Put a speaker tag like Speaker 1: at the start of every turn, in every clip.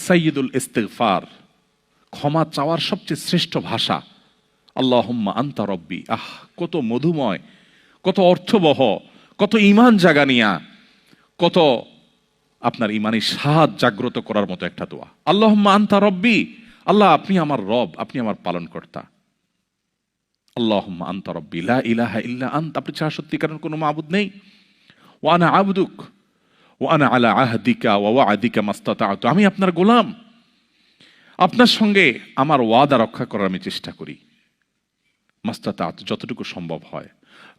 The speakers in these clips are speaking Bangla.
Speaker 1: সাইয়্যিদুল ইস্তিগফার, ক্ষমা চাওয়ার সবচেয়ে শ্রেষ্ঠ ভাষা আল্লাহুম্মা আনতা রব্বি। কত মধুময়, কত অর্থবহ, কত ঈমান জাগানিয়া, কত আপনার ঈমানি স্বাদ জাগ্রত করার মতো একটা দোয়া। আল্লাহুম্মা আনতা রব্বি, আল্লাহ আপনি আমার রব, আপনি আমার পালনকর্তা। আল্লাহুম্মা আনতা রব্বি লা ইলাহা ইল্লা আনতা, আপনি ছাড়া সত্যিকারের কোনো মাবুদ নেই। ওয়া আনা আবদুক ওয়া আনা আলা আহদিকা ওয়া ওয়া'দিকা মাস্তাতা'তু, আমি আপনার গোলাম, আপনার সঙ্গে আমার ওয়াদা রক্ষা করার আমি চেষ্টা করি, মাস্তাতা'তু, যতটুকু সম্ভব হয়।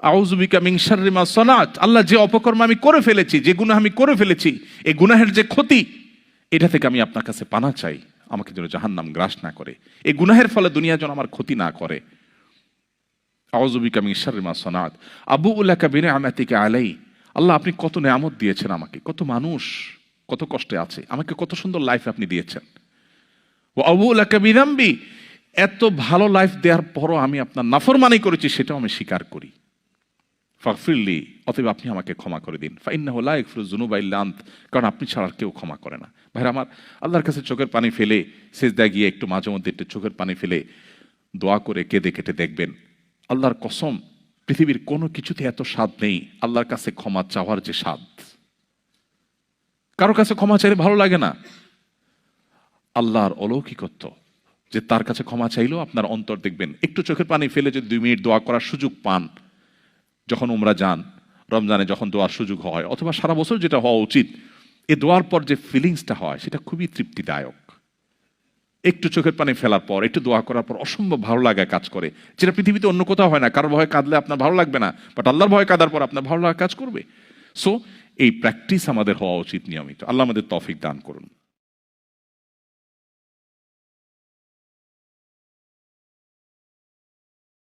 Speaker 1: আউযু বিকা মিন শাররি মা সানাত, আল্লাহ যে অপকর্ম আমি করে ফেলেছি, যে গুনাহ আমি করে ফেলেছি, এই গুনাহের যে ক্ষতি, এটা থেকে আমি আপনার কাছে পানা চাই, আমাকে যেন জাহান্নাম গ্রাস না করে, এই গুনাহের ফলে দুনিয়া যেন আমার ক্ষতি না করে। আউযু বিকা মিন শাররি মা সানাত আবুউ লাকা বিনি'মাতিকা আলাই, আল্লাহ আপনি কত নেয়ামত দিয়েছেন আমাকে, কত মানুষ কত কষ্টে আছে, আমাকে কত সুন্দর লাইফ আপনি দিয়েছেন। ওয়া আবুউ লাকা বিযামবি, এত ভালো লাইফ দেওয়ার পরও আমি আপনার নাফরমানি করেছি, সেটাও আমি স্বীকার করি। ফাগফিরলি, অতএব আপনি আমাকে ক্ষমা করে দিন। ফাইন্নাহু লা ইয়াগফিরুয যুনুবা ইল্লা আনত, কারণ আপনি ছাড়া আর কেউ ক্ষমা করে না। ভাইরা আমার, আল্লাহর কাছে চোখের পানি ফেলে সিজদায় গিয়ে একটু মাঝে মধ্যে একটু চোখের পানি ফেলে দোয়া করে কেঁদে কেটে দেখবেন, আল্লাহর কসম পৃথিবীর কোনো কিছুতে এত স্বাদ নেই আল্লাহর কাছে ক্ষমা চাওয়ার যে স্বাদ। কারো কাছে ক্ষমা চাইলে ভালো লাগে না। আল্লাহর অলৌকিকত্ব যে তার কাছে ক্ষমা চাইলেও আপনার অন্তর দেখবেন, একটু চোখের পানি ফেলে যদি 2 মিনিট দোয়া করার সুযোগ পান, যখন উমরা যান, রমজানে যখন দোয়ার সুযোগ হয়, অথবা সারা বছর যেটা হওয়া উচিত, এই দোয়ার পর যে ফিলিংসটা হয় সেটা খুবই তৃপ্তিদায়ক। একটু চোখের পানি ফেলার পর, একটু দোয়া করার পর অসম্ভব ভালো লাগা কাজ করে, যেটা পৃথিবীতে অন্য কোথাও হয় না। কারোর ভয়ে কাঁদলে আপনার ভালো লাগবে না, বাট আল্লাহর ভয়ে কাঁদার পর আপনার ভালো লাগা কাজ করবে। সো এই প্র্যাকটিস আমাদের হওয়া উচিত নিয়মিত। আল্লাহ আমাদের তৌফিক দান করুন।